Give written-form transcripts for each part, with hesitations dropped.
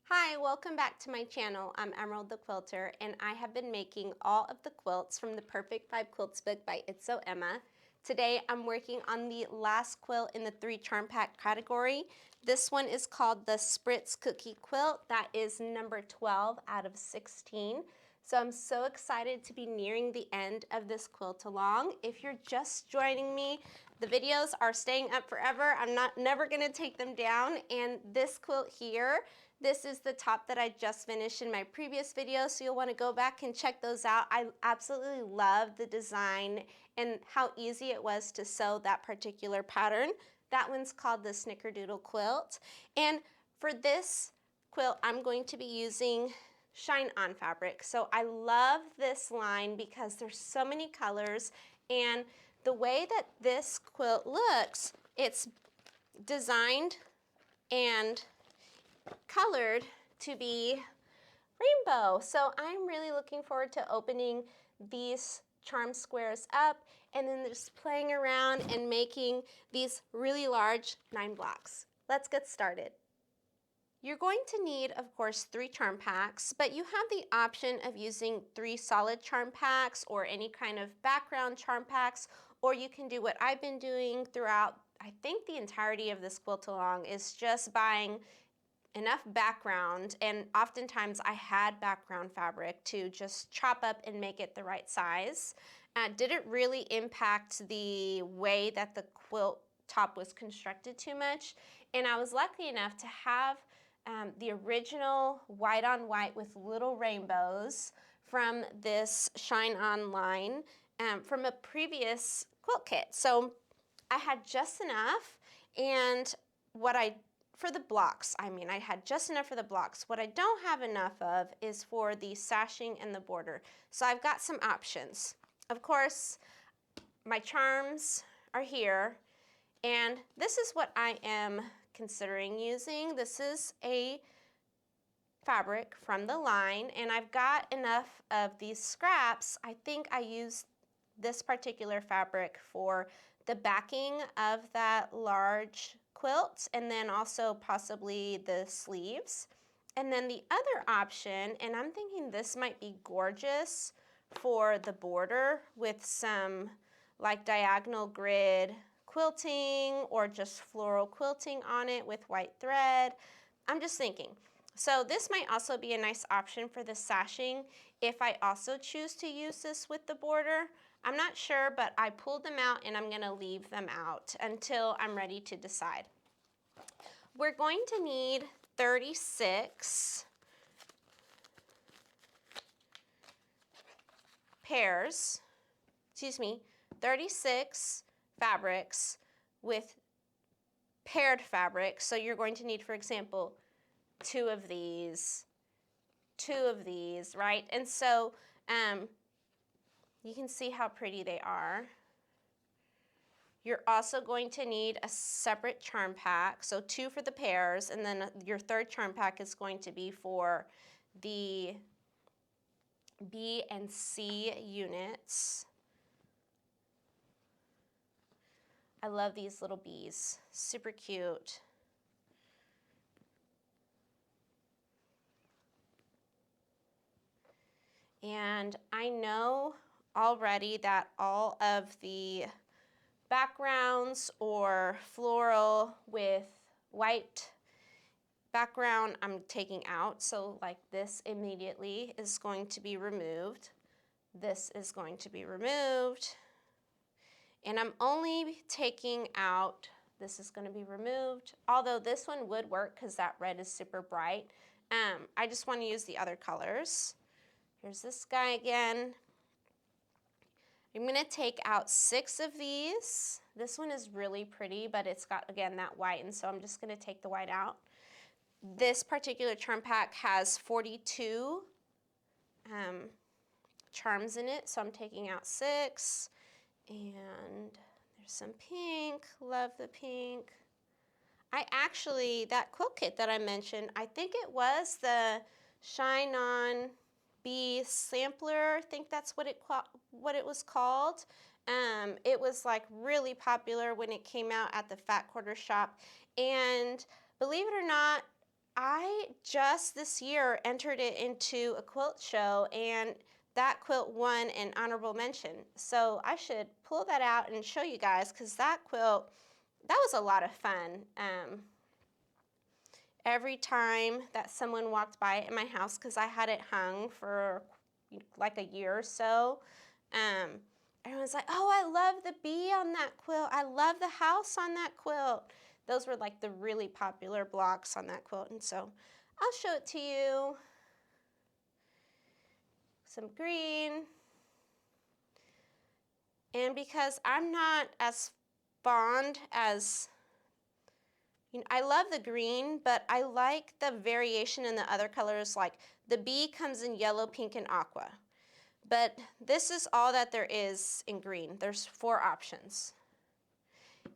Hi, welcome back to my channel. I'm Emerald the Quilter, and I have been making all of the quilts from the Perfect 5 Quilts book by It's So Emma. Today I'm working on the last quilt in the 3 charm pack category. This one is called the Spritz Cookie Quilt. That is number 12 out of 16. So I'm so excited to be nearing the end of this quilt along. If you're just joining me, the videos are staying up forever. I'm never gonna take them down. And this quilt here, this is the top that I just finished in my previous video, so you'll want to go back and check those out. I absolutely love the design and how easy it was to sew that particular pattern. That one's called the Snickerdoodle quilt. And for this quilt, I'm going to be using Shine On fabric. So I love this line because there's so many colors, and the way that this quilt looks, it's designed and colored to be rainbow. So I'm really looking forward to opening these charm squares up and then just playing around and making these really large 9 blocks. Let's get started. You're going to need, of course, 3 charm packs, but you have the option of using 3 solid charm packs or any kind of background charm packs, or you can do what I've been doing throughout, I think, the entirety of this quilt along, is just buying enough background, and oftentimes I had background fabric to just chop up and make it the right size. Didn't really impact the way that the quilt top was constructed too much, and I was lucky enough to have the original white on white with little rainbows from this Shine On line from a previous quilt kit. So I had just enough, and for the blocks, I had just enough for the blocks. What I don't have enough of is for the sashing and the border. So I've got some options. Of course, my charms are here, and this is what I am considering using. This is a fabric from the line, and I've got enough of these scraps. I think I used this particular fabric for the backing of that large quilt, and then also possibly the sleeves. And then the other option, and I'm thinking this might be gorgeous for the border with some like diagonal grid quilting or just floral quilting on it with white thread. I'm just thinking. So this might also be a nice option for the sashing if I also choose to use this with the border. I'm not sure, but I pulled them out and I'm gonna leave them out until I'm ready to decide. We're going to need 36 pairs, 36 fabrics with paired fabric. So you're going to need, for example, 2 of these, right? And so you can see how pretty they are. You're also going to need a separate charm pack, so 2 for the pairs, and then your 3rd charm pack is going to be for the B and C units. I love these little bees, super cute. And I know already that all of the backgrounds or floral with white background I'm taking out. So like this immediately is going to be removed. This is going to be removed. And I'm only taking out, this is going to be removed, although this one would work because that red is super bright. I just want to use the other colors. Here's this guy again. I'm going to take out 6 of these. This one is really pretty, but it's got, again, that white, and so I'm just going to take the white out. This particular charm pack has 42 charms in it, so I'm taking out 6. And there's some pink. Love the pink. That quilt kit that I mentioned, I think it was the Shine On Bee Sampler. I think that's what it was called. It was like really popular when it came out at the Fat Quarter Shop, and believe it or not, I just this year entered it into a quilt show, and that quilt won an honorable mention. So I should pull that out and show you guys, because that quilt, that was a lot of fun. Every time that someone walked by it in my house, because I had it hung for like a year or so, everyone's like, oh, I love the bee on that quilt. I love the house on that quilt. Those were like the really popular blocks on that quilt. And so I'll show it to you. Some green. And because I'm not as fond as, I love the green, but I like the variation in the other colors. Like the bee comes in yellow, pink, and aqua. But this is all that there is in green. There's 4 options.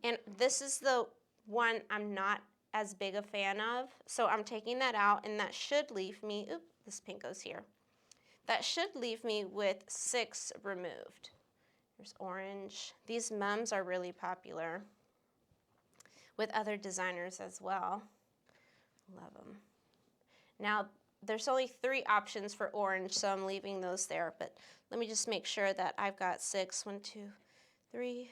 And this is the one I'm not as big a fan of. So I'm taking that out, and that should leave me, oops, this pink goes here. That should leave me with 6 removed. There's orange. These mums are really popular with other designers as well. Love them. Now, there's only 3 options for orange, so I'm leaving those there. But let me just make sure that I've got 6. 1, 2, 3,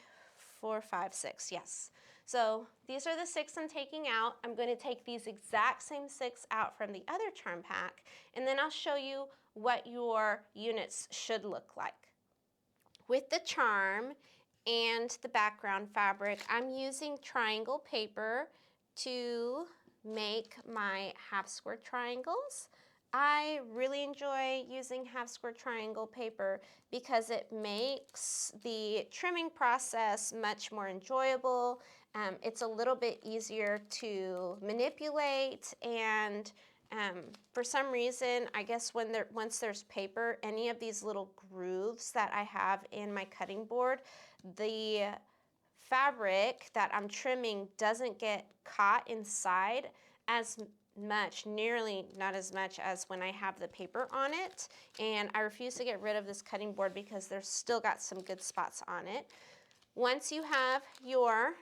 4, 5, 6. Yes. So these are the 6 I'm taking out. I'm going to take these exact same 6 out from the other charm pack, and then I'll show you what your units should look like. With the charm and the background fabric, I'm using triangle paper to make my half square triangles. I really enjoy using half square triangle paper because it makes the trimming process much more enjoyable. It's a little bit easier to manipulate, and for some reason, I guess once there's paper, any of these little grooves that I have in my cutting board, the fabric that I'm trimming doesn't get caught inside as much, nearly not as much as when I have the paper on it. And I refuse to get rid of this cutting board because there's still got some good spots on it. Once you have your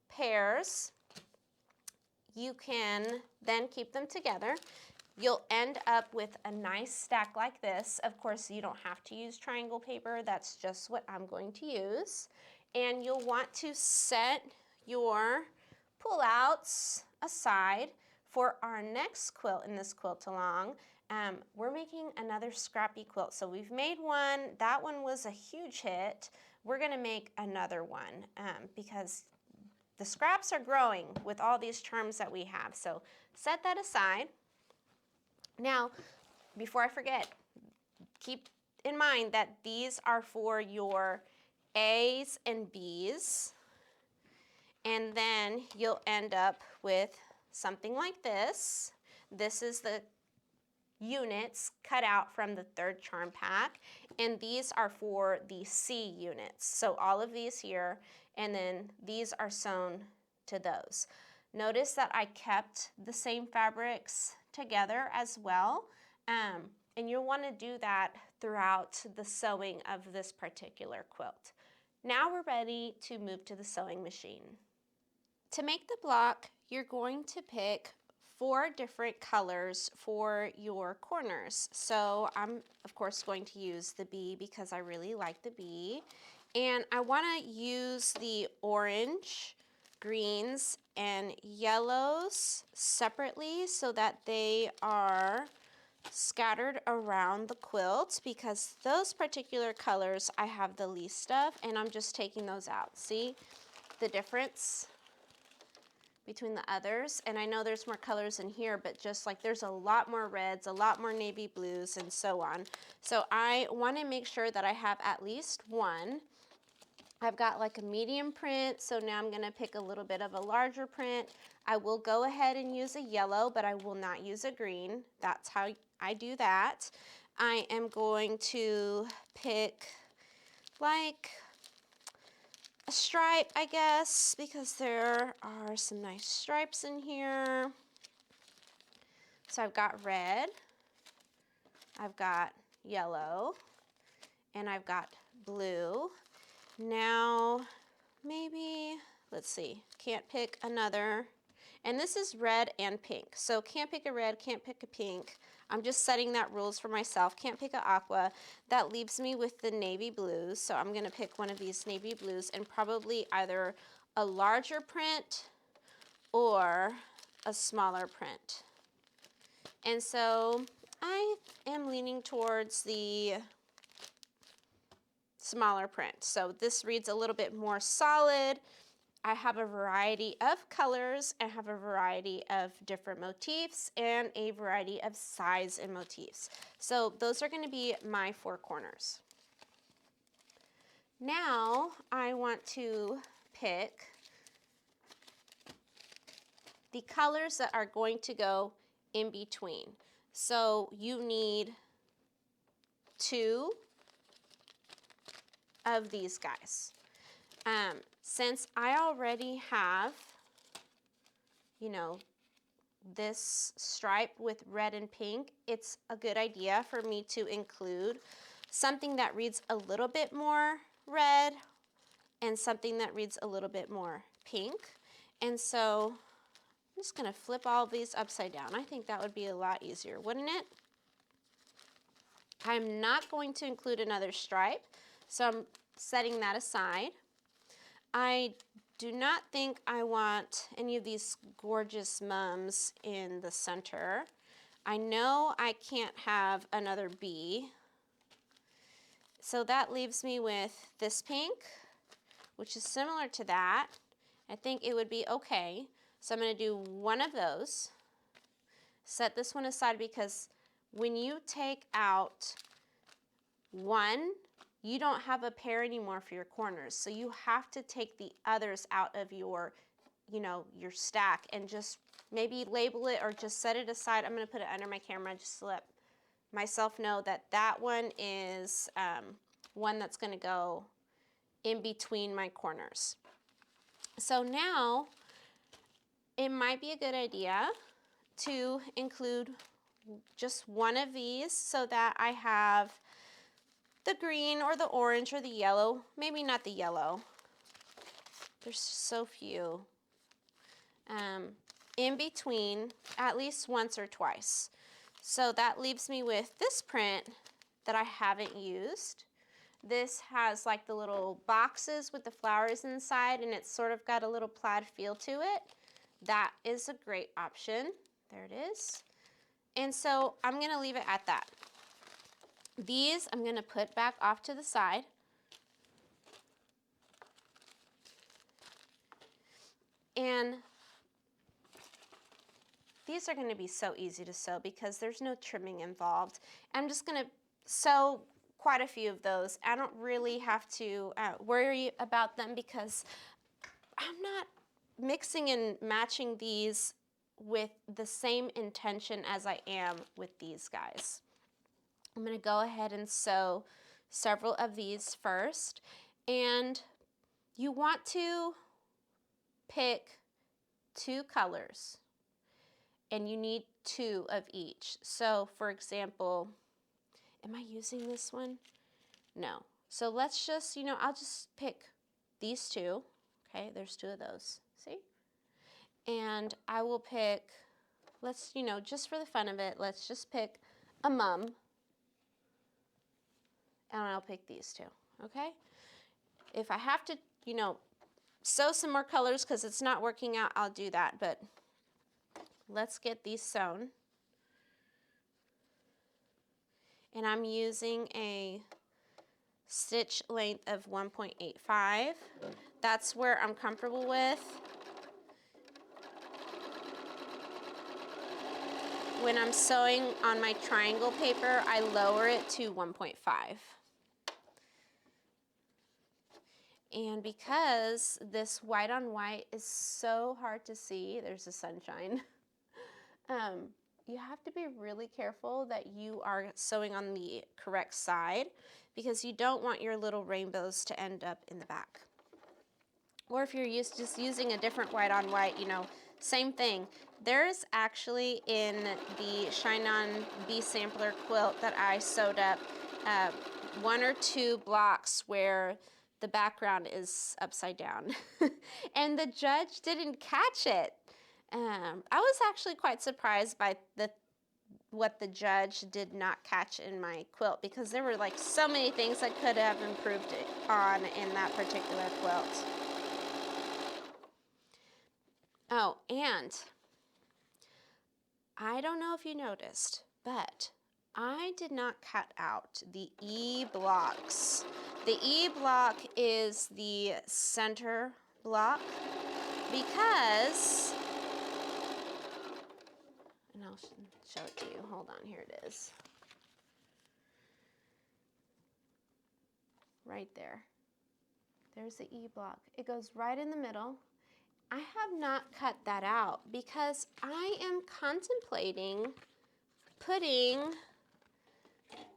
pairs, you can then keep them together. You'll end up with a nice stack like this. Of course, you don't have to use triangle paper. That's just what I'm going to use. And you'll want to set your pullouts aside for our next quilt in this quilt along. We're making another scrappy quilt. So we've made one. That one was a huge hit. We're going to make another one because the scraps are growing with all these charms that we have. So set that aside. Now, before I forget, keep in mind that these are for your A's and B's. And then you'll end up with something like this. This is the units cut out from the 3rd charm pack, and these are for the C units. So all of these here, and then these are sewn to those. Notice that I kept the same fabrics together as well, and you'll want to do that throughout the sewing of this particular quilt. Now we're ready to move to the sewing machine. To make the block, you're going to pick 4 different colors for your corners. So I'm, of course, going to use the bee because I really like the bee. And I want to use the orange, greens, and yellows separately so that they are scattered around the quilt, because those particular colors I have the least of, and I'm just taking those out. See the difference between the others? And I know there's more colors in here, but just like there's a lot more reds, a lot more navy blues, and so on. So I want to make sure that I have at least one. I've got like a medium print, so now I'm going to pick a little bit of a larger print. I will go ahead and use a yellow, but I will not use a green. That's how I do that. I am going to pick like a stripe, I guess, because there are some nice stripes in here. So I've got red, I've got yellow, and I've got blue. Now, maybe, let's see, can't pick another. And this is red and pink. So can't pick a red, can't pick a pink. I'm just setting that rules for myself. Can't pick an aqua. That leaves me with the navy blues. So I'm gonna pick one of these navy blues and probably either a larger print or a smaller print. And so I am leaning towards the smaller print. So this reads a little bit more solid. I have a variety of colors, I have a variety of different motifs, and a variety of size and motifs. So those are going to be my 4 corners. Now I want to pick the colors that are going to go in between. So you need 2 of these guys. Since I already have, you know, this stripe with red and pink, it's a good idea for me to include something that reads a little bit more red and something that reads a little bit more pink. And so I'm just gonna flip all of these upside down. I think that would be a lot easier, wouldn't it? I'm not going to include another stripe, so I'm setting that aside. I do not think I want any of these gorgeous mums in the center. I know I can't have another bee. So that leaves me with this pink, which is similar to that. I think it would be okay. So I'm going to do one of those. Set this one aside because when you take out one, you don't have a pair anymore for your corners. So you have to take the others out of your, your stack and just maybe label it or just set it aside. I'm gonna put it under my camera just to let myself know that that one is one that's gonna go in between my corners. So now it might be a good idea to include just one of these so that I have the green or the orange or the yellow, maybe not the yellow. There's so few. In between at least once or twice. So that leaves me with this print that I haven't used. This has like the little boxes with the flowers inside and it's sort of got a little plaid feel to it. That is a great option. There it is. And so I'm gonna leave it at that. These I'm going to put back off to the side. And these are going to be so easy to sew because there's no trimming involved. I'm just going to sew quite a few of those. I don't really have to worry about them because I'm not mixing and matching these with the same intention as I am with these guys. I'm going to go ahead and sew several of these first, and you want to pick 2 colors and you need 2 of each. So for example, am I using this one? No. So let's just, I'll just pick these 2. Okay, there's 2 of those, see? And I will pick, let's, just for the fun of it, let's just pick a mum. And I'll pick these 2, okay? If I have to, sew some more colors because it's not working out, I'll do that, but let's get these sewn. And I'm using a stitch length of 1.85. That's where I'm comfortable with. When I'm sewing on my triangle paper, I lower it to 1.5. And because this white on white is so hard to see, there's the sunshine, you have to be really careful that you are sewing on the correct side because you don't want your little rainbows to end up in the back. Or if you're just using a different white on white, same thing. There's actually in the Shine On Bee Sampler quilt that I sewed up 1 or 2 blocks where the background is upside down. And the judge didn't catch it. I was actually quite surprised by what the judge did not catch in my quilt, because there were like so many things I could have improved it on in that particular quilt. Oh, and I don't know if you noticed, but I did not cut out the E blocks. The E block is the center block because, and I'll show it to you. Hold on, here it is. Right there. There's the E block. It goes right in the middle. I have not cut that out because I am contemplating putting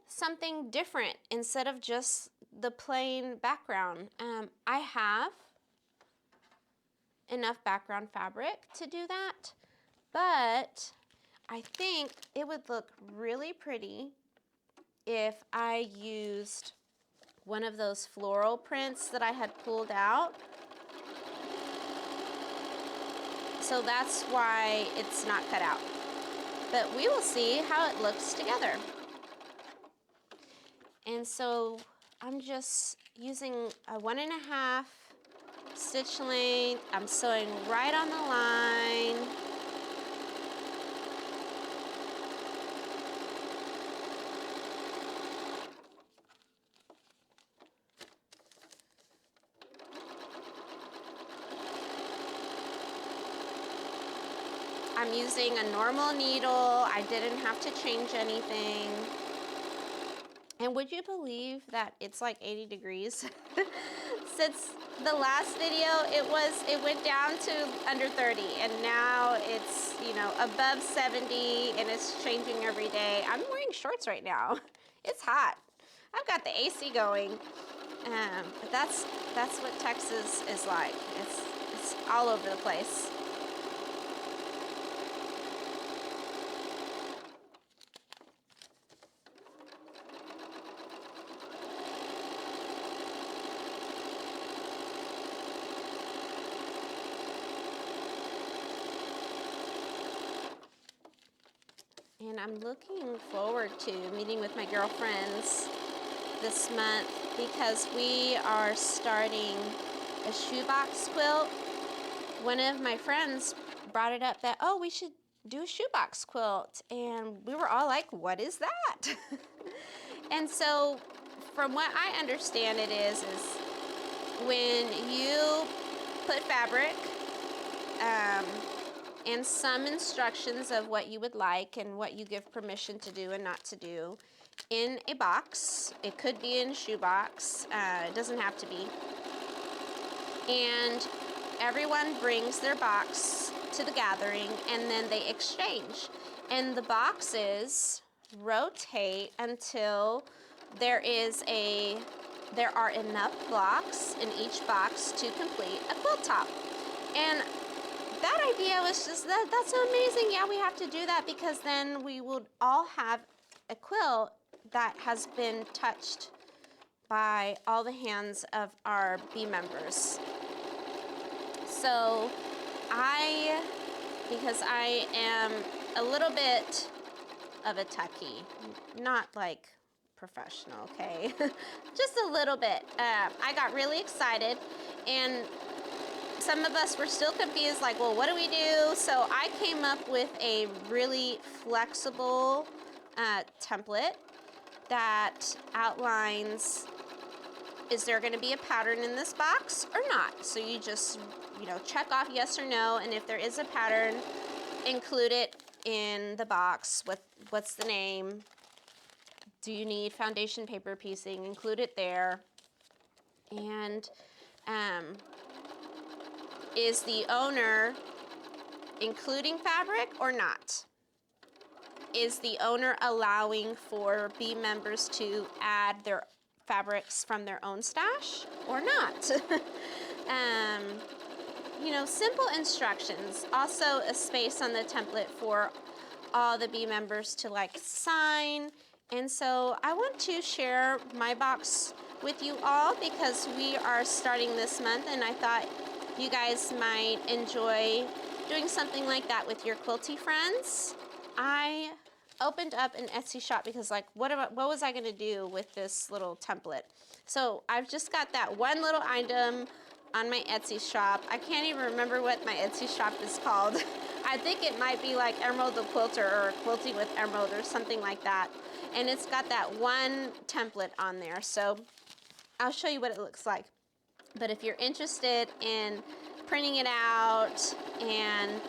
something different instead of just the plain background. I have enough background fabric to do that, but I think it would look really pretty if I used one of those floral prints that I had pulled out. So that's why it's not cut out. But we will see how it looks together. And so I'm just using a 1.5 stitch length. I'm sewing right on the line. I'm using a normal needle. I didn't have to change anything. And would you believe that it's like 80 degrees? Since the last video, it went down to under 30, and now it's, you know, above 70, and it's changing every day. I'm wearing shorts right now. It's hot. I've got the AC going. But that's what Texas is like. It's all over the place. And I'm looking forward to meeting with my girlfriends this month because we are starting a shoebox quilt. One of my friends brought it up that, oh, we should do a shoebox quilt. And we were all like, what is that? And so from what I understand it is when you put fabric, and some instructions of what you would like and what you give permission to do and not to do in a box. It could be in a shoebox. It doesn't have to be. And everyone brings their box to the gathering, and then they exchange. And the boxes rotate until there are enough blocks in each box to complete a quilt top. And that idea was just, that's so amazing. Yeah, we have to do that because then we would all have a quilt that has been touched by all the hands of our bee members. So because I am a little bit of a techie, not like professional, okay? Just a little bit. I got really excited, and some of us were still confused, like, well, what do we do? So I came up with a really flexible template that outlines, is there going to be a pattern in this box or not? So you just, check off yes or no, and if there is a pattern, include it in the box with what's the name. Do you need foundation paper piecing? Include it there. And is the owner including fabric or not? Is the owner allowing for bee members to add their fabrics from their own stash or not? Simple instructions. Also a space on the template for all the bee members to sign. And so I want to share my box with you all because we are starting this month, and I thought you guys might enjoy doing something like that with your quilty friends, I opened up an Etsy shop because like, what was I gonna do with this little template? So I've just got that one little item on my Etsy shop. I can't even remember what my Etsy shop is called. I think it might be like Emerald the Quilter or Quilting with Emerald or something like that. And it's got that one template on there. So I'll show you what it looks like. But if you're interested in printing it out and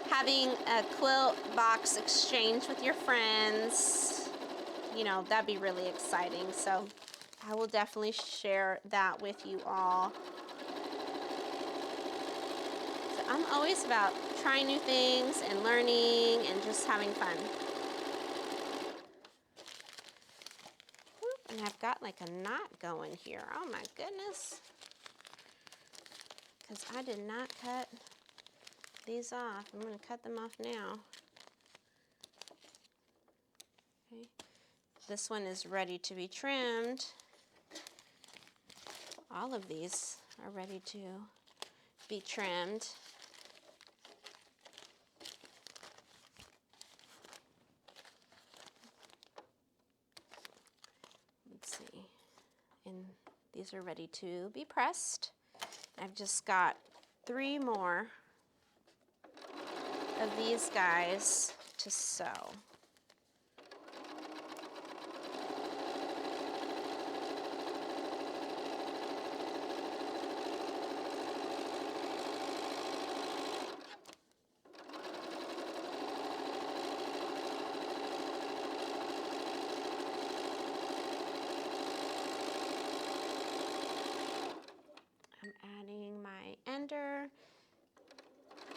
having a quilt box exchange with your friends, you know, that'd be really exciting. So I will definitely share that with you all. So I'm always about trying new things and learning and just having fun. And I've got like a knot going here. Oh my goodness. Because I did not cut these off. I'm going to cut them off now. Okay. This one is ready to be trimmed. All of these are ready to be trimmed. Let's see. And these are ready to be pressed. I've just got 3 more of these guys to sew.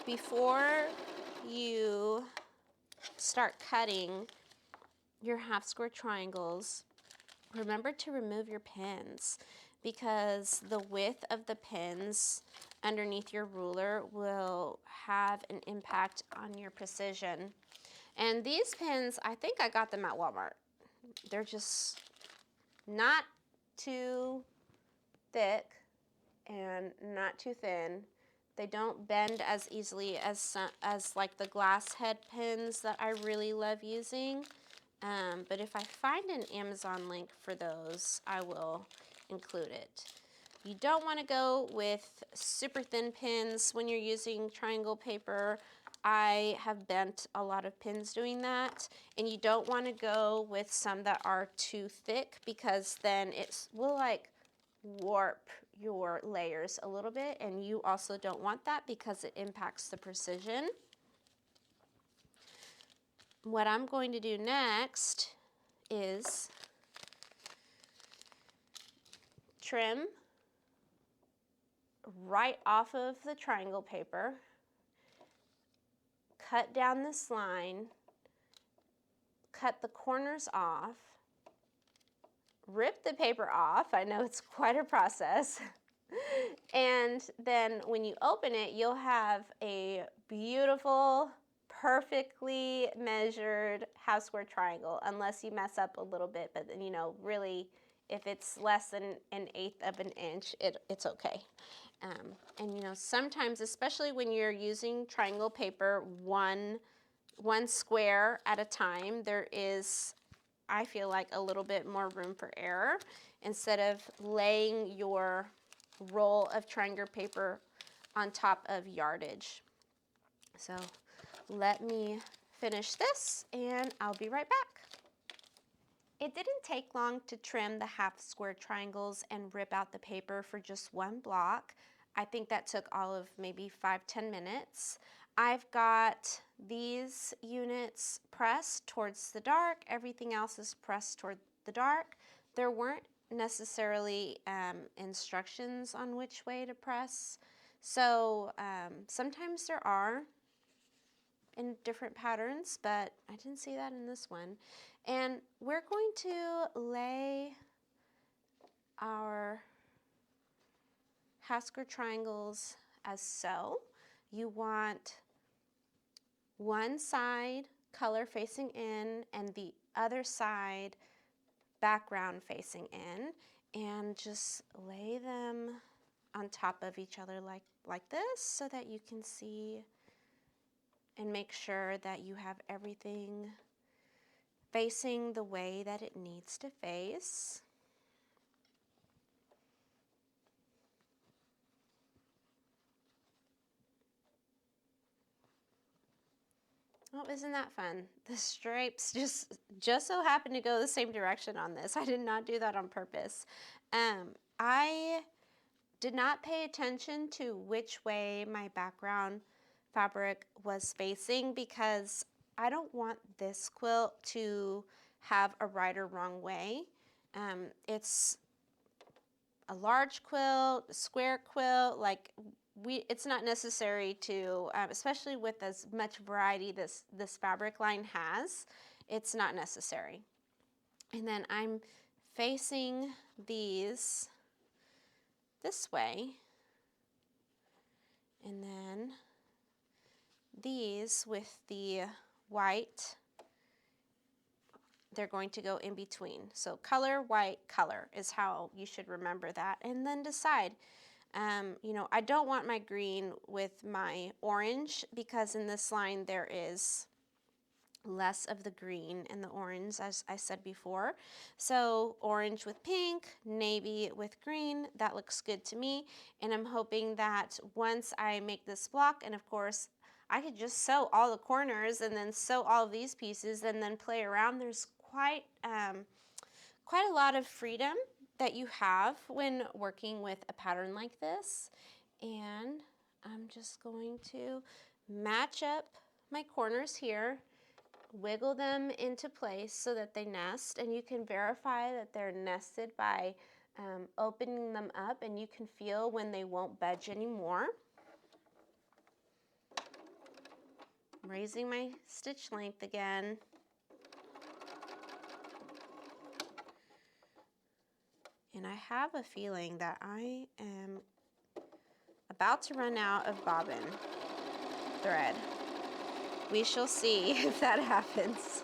Before you start cutting your half square triangles, remember to remove your pins because the width of the pins underneath your ruler will have an impact on your precision. And these pins, I think I got them at Walmart. They're just not too thick and not too thin. They don't bend as easily as like the glass head pins that I really love using. But if I find an Amazon link for those, I will include it. You don't want to go with super thin pins when you're using triangle paper. I have bent a lot of pins doing that. And you don't want to go with some that are too thick because then it will like warp your layers a little bit, and you also don't want that because it impacts the precision. What I'm going to do next is trim right off of the triangle paper, cut down this line, cut the corners off, rip the paper off. I know it's quite a process. And then when you open it, you'll have a beautiful, perfectly measured half square triangle, unless you mess up a little bit. But then, you know, really, if it's less than 1/8 of an inch, it's okay. And you know, sometimes, especially when you're using triangle paper, one square at a time, there is, I feel like, a little bit more room for error instead of laying your roll of triangle paper on top of yardage. So let me finish this and I'll be right back. It didn't take long to trim the half square triangles and rip out the paper for just one block. I think that took all of maybe 5-10 minutes. I've got these units pressed towards the dark. Everything else is pressed toward the dark. There weren't necessarily instructions on which way to press. So sometimes there are in different patterns, but I didn't see that in this one. And we're going to lay our half square triangles as so. You want one side color facing in and the other side background facing in, and just lay them on top of each other like this so that you can see and make sure that you have everything facing the way that it needs to face. Oh, isn't that fun? The stripes just so happen to go the same direction on this. I did not do that on purpose. I did not pay attention to which way my background fabric was facing because I don't want this quilt to have a right or wrong way. It's a large quilt, a square quilt, like it's not necessary to, especially with as much variety this fabric line has, it's not necessary. And then I'm facing these this way, and then these with the white, they're going to go in between. So color, white, color is how you should remember that. And then decide, you know, I don't want my green with my orange because in this line there is less of the green and the orange, as I said before. So orange with pink, navy with green, that looks good to me. And I'm hoping that once I make this block, and of course I could just sew all the corners and then sew all of these pieces and then play around. There's quite a lot of freedom that you have when working with a pattern like this. And I'm just going to match up my corners here, wiggle them into place so that they nest, and you can verify that they're nested by opening them up, and you can feel when they won't budge anymore. Raising my stitch length again. And I have a feeling that I am about to run out of bobbin thread. We shall see if that happens.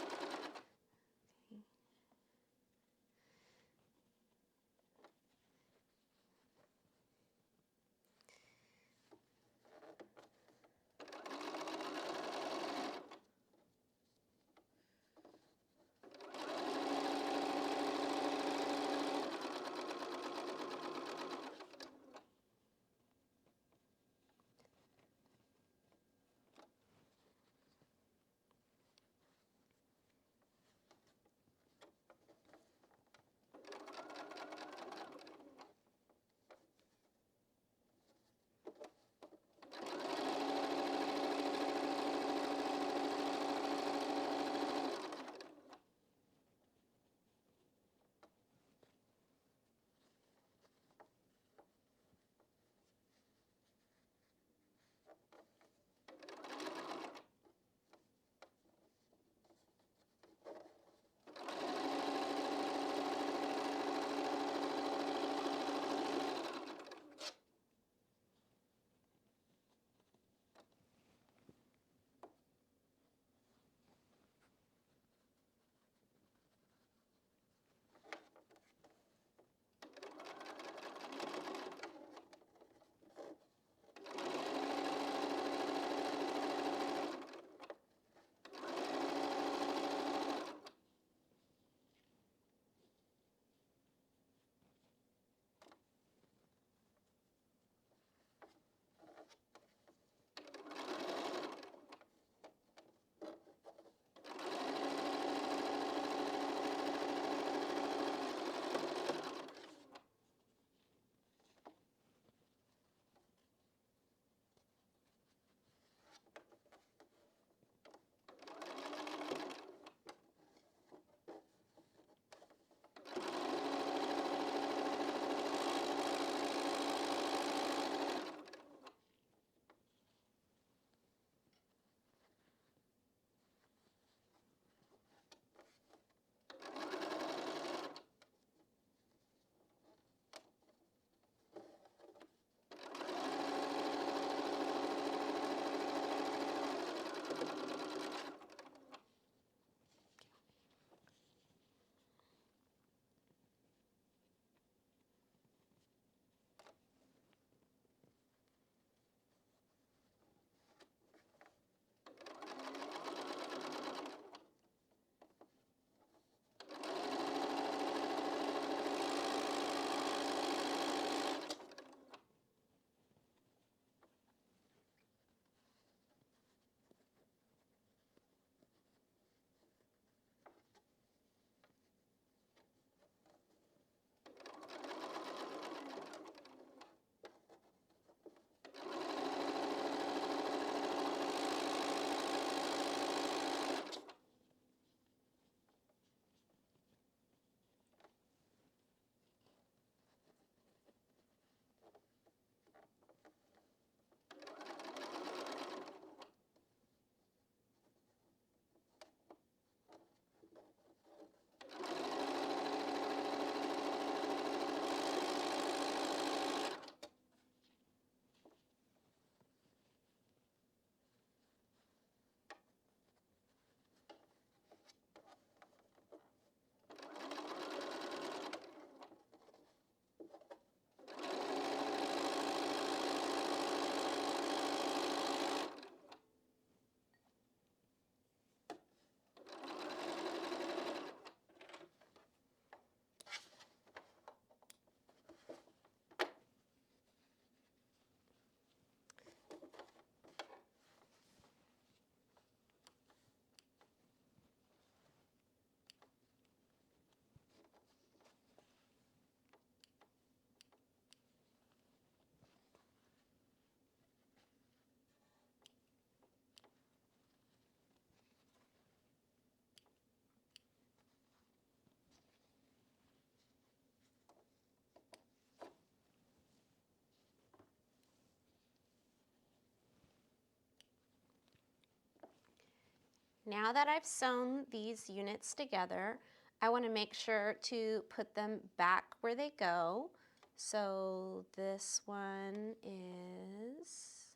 Now that I've sewn these units together, I want to make sure to put them back where they go. So this one is,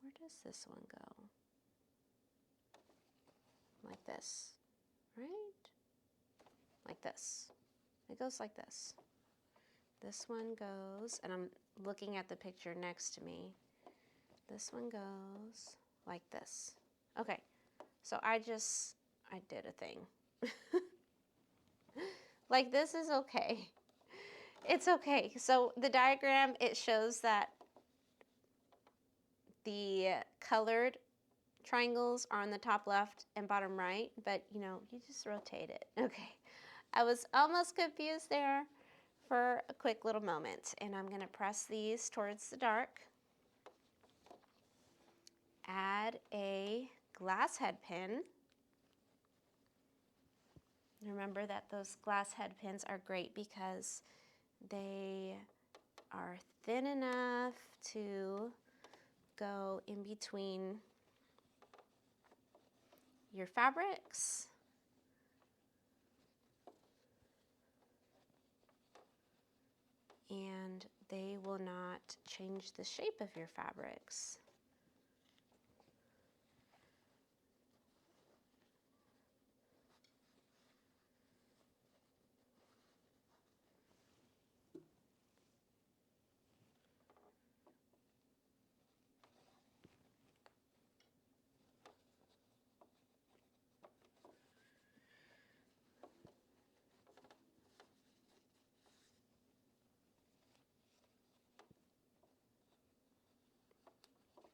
where does this one go? Like this, right? Like this. It goes like this. This one goes, and I'm looking at the picture next to me. This one goes like this. Okay, so I did a thing. Like this is okay. It's okay. So the diagram, it shows that the colored triangles are on the top left and bottom right, but you know, you just rotate it. Okay. I was almost confused there for a quick little moment, and I'm going to press these towards the dark. Add a glass head pin. Remember that those glass head pins are great because they are thin enough to go in between your fabrics. And they will not change the shape of your fabrics.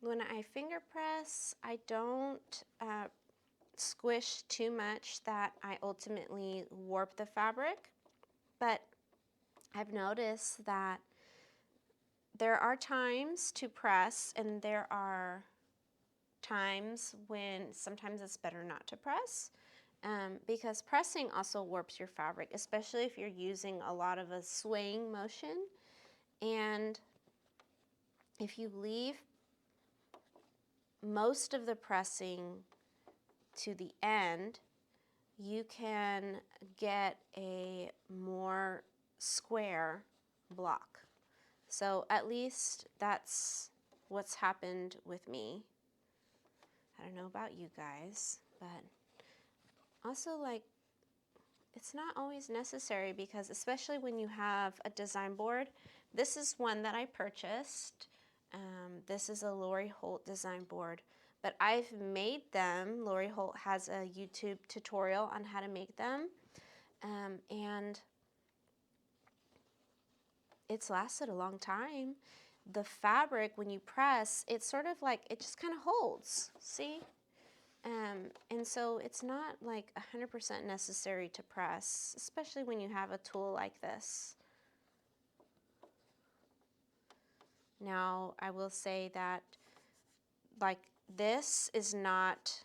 When I finger press, I don't squish too much that I ultimately warp the fabric, but I've noticed that there are times to press and there are times when sometimes it's better not to press, because pressing also warps your fabric, especially if you're using a lot of a swaying motion. And if you leave most of the pressing to the end, you can get a more square block. So at least that's what's happened with me. I don't know about you guys, but also, like, it's not always necessary, because especially when you have a design board, this is one that I purchased. This is a Lori Holt design board, but I've made them. Lori Holt has a YouTube tutorial on how to make them, and it's lasted a long time. The fabric, when you press, it's sort of like, it just kind of holds, see? And so it's not like 100% necessary to press, especially when you have a tool like this. Now, I will say that, like, this is not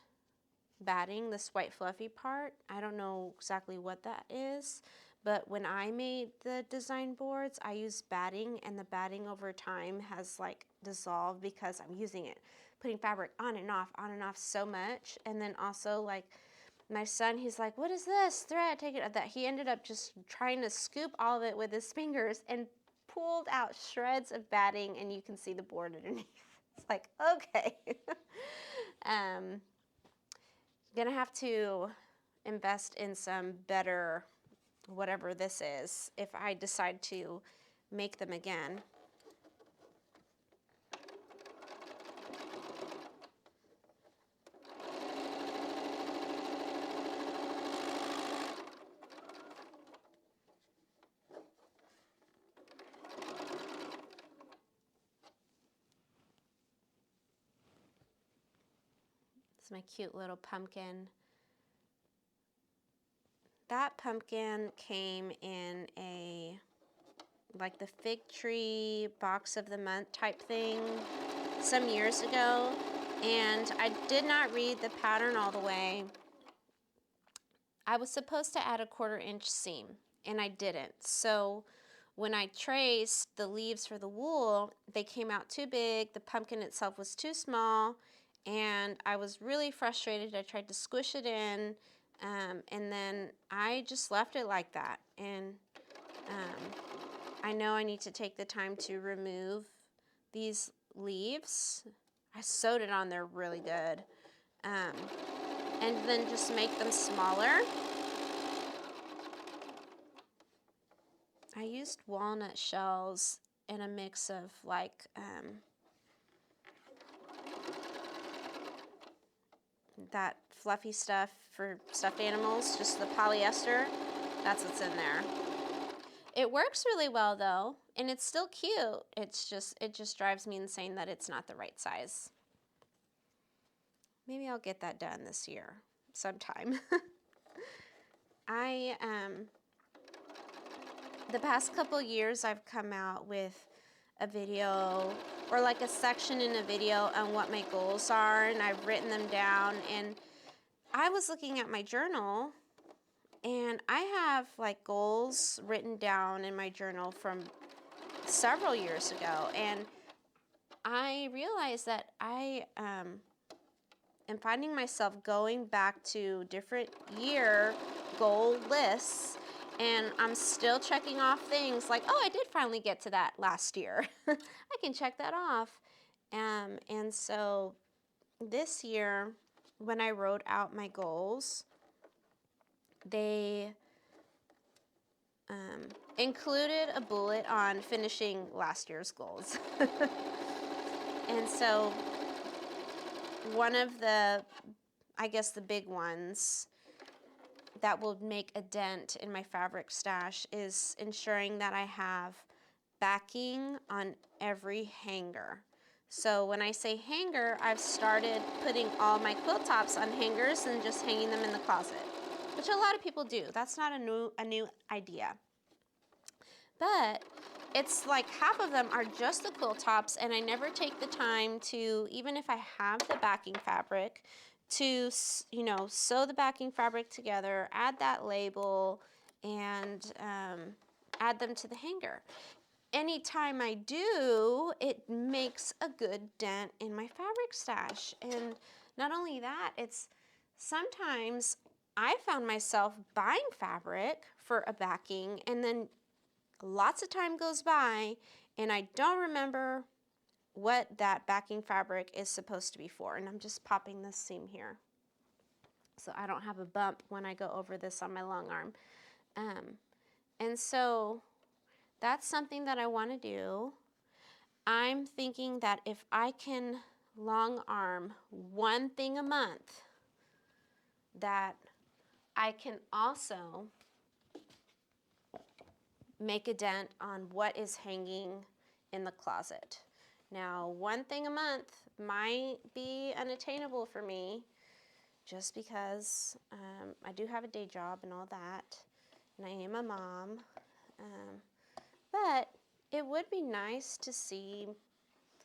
batting, this white fluffy part. I don't know exactly what that is, but when I made the design boards, I used batting, and the batting over time has like dissolved because I'm using it, putting fabric on and off so much. And then also, like, my son, he's like, what is this thread? Take it. That he ended up just trying to scoop all of it with his fingers and pulled out shreds of batting, and you can see the board underneath. It's like, okay. Gonna have to invest in some better, whatever this is, if I decide to make them again. It's my cute little pumpkin. That pumpkin came in a, like, the fig tree box of the month type thing some years ago, and I did not read the pattern all the way. I was supposed to add a 1/4 inch seam, and I didn't. So when I traced the leaves for the wool, they came out too big, the pumpkin itself was too small, and I was really frustrated. I tried to squish it in, and then I just left it like that. And I know I need to take the time to remove these leaves. I sewed it on there really good. And then just make them smaller. I used walnut shells and a mix of like that fluffy stuff for stuffed animals, just the polyester. That's what's in there. It works really well though, and it's still cute. It just drives me insane that it's not the right size. Maybe I'll get that done this year sometime. The past couple years I've come out with a video or like a section in a video on what my goals are, and I've written them down. And I was looking at my journal, and I have like goals written down in my journal from several years ago, and I realized that I am finding myself going back to different year goal lists, and I'm still checking off things like, oh, I did finally get to that last year. I can check that off. And so this year, when I wrote out my goals, they included a bullet on finishing last year's goals. And so one of the, I guess the big ones that will make a dent in my fabric stash is ensuring that I have backing on every hanger. So when I say hanger, I've started putting all my quilt tops on hangers and just hanging them in the closet, which a lot of people do. That's not a new idea. But it's like half of them are just the quilt tops, and I never take the time to, even if I have the backing fabric, to, you know, sew the backing fabric together, add that label, and add them to the hanger. Anytime I do, it makes a good dent in my fabric stash. And not only that, it's sometimes I found myself buying fabric for a backing, and then lots of time goes by and I don't remember what that backing fabric is supposed to be for. And I'm just popping this seam here so I don't have a bump when I go over this on my long arm. And so that's something that I want to do. I'm thinking that if I can long arm one thing a month, that I can also make a dent on what is hanging in the closet. Now, one thing a month might be unattainable for me just because I do have a day job and all that, and I am a mom. But it would be nice to see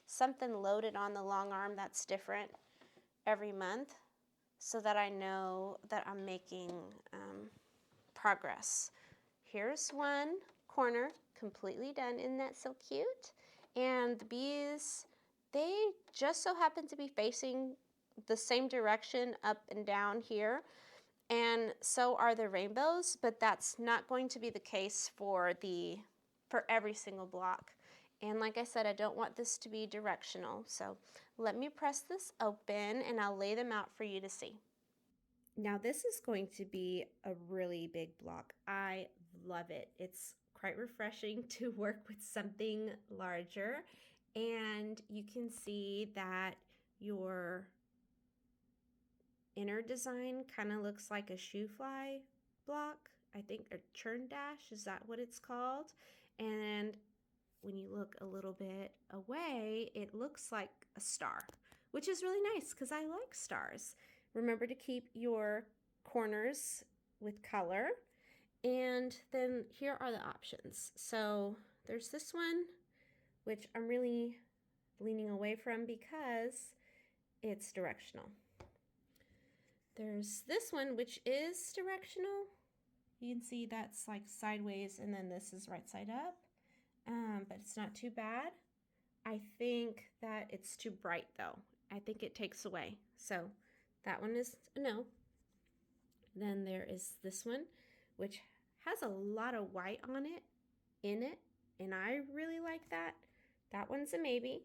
something loaded on the long arm that's different every month so that I know that I'm making progress. Here's one corner completely done. Isn't that so cute? And the bees, they just so happen to be facing the same direction up and down here, and so are the rainbows, but that's not going to be the case for every single block. And like I said, I don't want this to be directional, so let me press this open and I'll lay them out for you to see. Now this is going to be a really big block. I love it. It's quite refreshing to work with something larger, and you can see that your inner design kind of looks like a shoe fly block. I think a churn dash, is that what it's called? And when you look a little bit away, it looks like a star, which is really nice because I like stars. Remember to keep your corners with color. And then here are the options. So there's this one, which I'm really leaning away from because it's directional. There's this one, which is directional. You can see that's like sideways, and then this is right side up. But it's not too bad. I think that it's too bright though. I think it takes away. So that one is a no. Then there is this one, which has a lot of white on it, in it, and I really like that. That one's a maybe.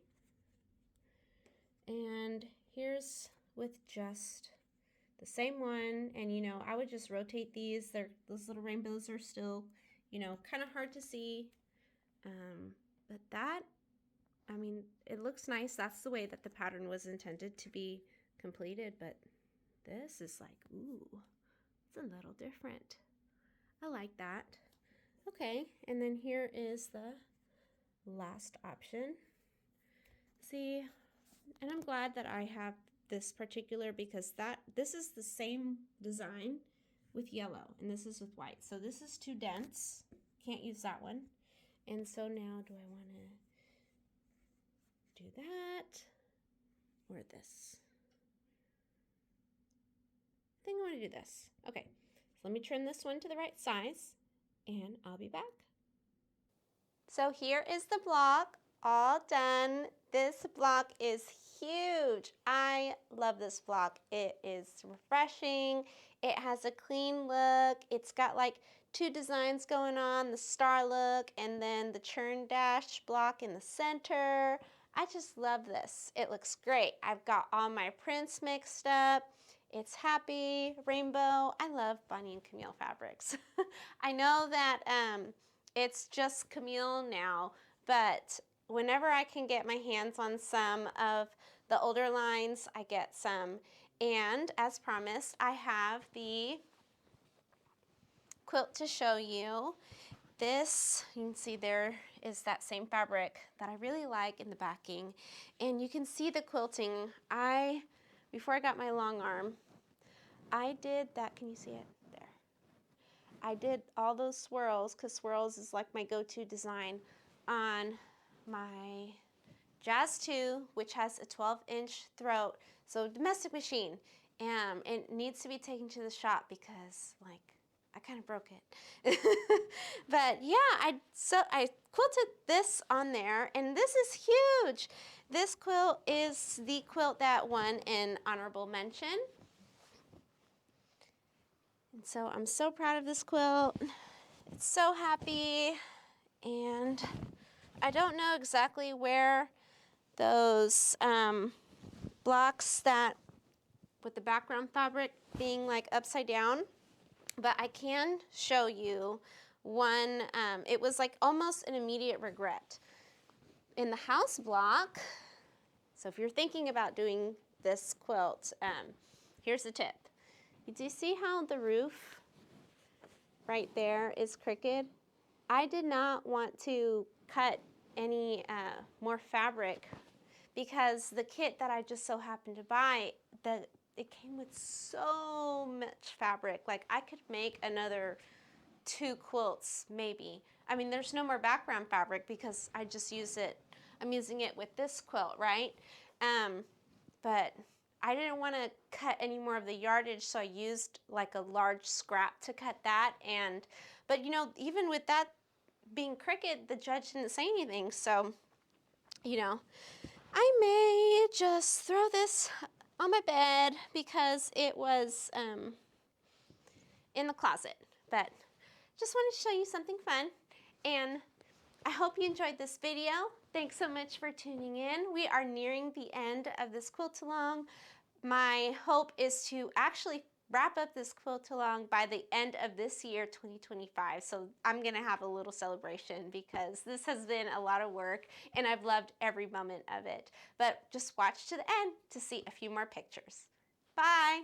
And here's with just the same one, and you know, I would just rotate these. Those little rainbows are still, you know, kind of hard to see. But that, I mean, it looks nice. That's the way that the pattern was intended to be completed, but this is like, ooh, it's a little different. I like that. Okay, and then here is the last option. See, and I'm glad that I have this particular because this is the same design with yellow and this is with white. So this is too dense. Can't use that one. And so now do I want to do that or this? I think I want to do this. Okay, so let me trim this one to the right size and I'll be back. So here is the block all done. This block is huge. I love this block. It is refreshing. It has a clean look. It's got like two designs going on, the star look and then the churn dash block in the center. I just love this. It looks great. I've got all my prints mixed up. It's happy, rainbow. I love Bonnie and Camille fabrics. I know that it's just Camille now, but whenever I can get my hands on some of the older lines, I get some. And as promised, I have the quilt to show you. This, you can see there is that same fabric that I really like in the backing. And you can see the quilting. Before I got my long arm, I did that, can you see it? There. I did all those swirls, because swirls is like my go-to design, on my Jazz 2, which has a 12-inch throat, so domestic machine. It needs to be taken to the shop because, like, I kind of broke it. But yeah, I quilted this on there, and this is huge. This quilt is the quilt that won an honorable mention. And so I'm so proud of this quilt. It's so happy, and I don't know exactly where those blocks that with the background fabric being like upside down, but I can show you one. It was like almost an immediate regret. In the house block, so if you're thinking about doing this quilt, here's the tip. Do you see how the roof right there is crooked? I did not want to cut any more fabric because the kit that I just so happened to buy, it came with so much fabric. Like I could make another 2 quilts maybe. I mean, there's no more background fabric because I just use it. I'm using it with this quilt, right? But I didn't want to cut any more of the yardage, so I used like a large scrap to cut that. But you know, even with that being crooked, the judge didn't say anything. So, you know, I may just throw this on my bed because it was in the closet. But just wanted to show you something fun, and I hope you enjoyed this video. Thanks so much for tuning in. We are nearing the end of this quilt-along. My hope is to actually wrap up this quilt-along by the end of this year, 2025. So I'm gonna have a little celebration because this has been a lot of work and I've loved every moment of it. But just watch to the end to see a few more pictures. Bye.